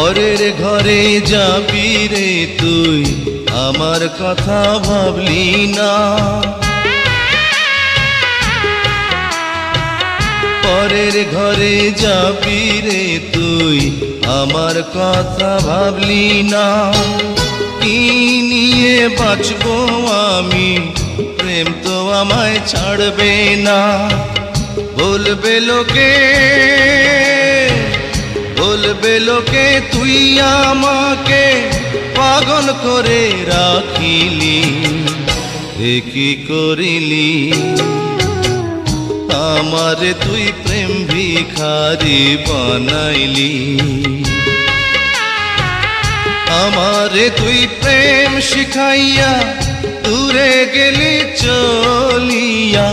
পরের ঘরে যাবি রে তুই, আমার কথা ভাবলি না। পরের ঘরে যাবি রে তুই, আমার কথা ভাবলি না। কি নিয়ে বাঁচবো আমি, প্রেম তো আমায় ছাড়বে না। বলবে লোকে, বলবে লোকে তুই আমাকে পাগল করে রাখিলি। এ কি করিলি, আমারে তুই প্রেম ভিখারি বানাইলি। আমারে তুই প্রেম শিখাইয়া দূরে গেলি চলিয়া।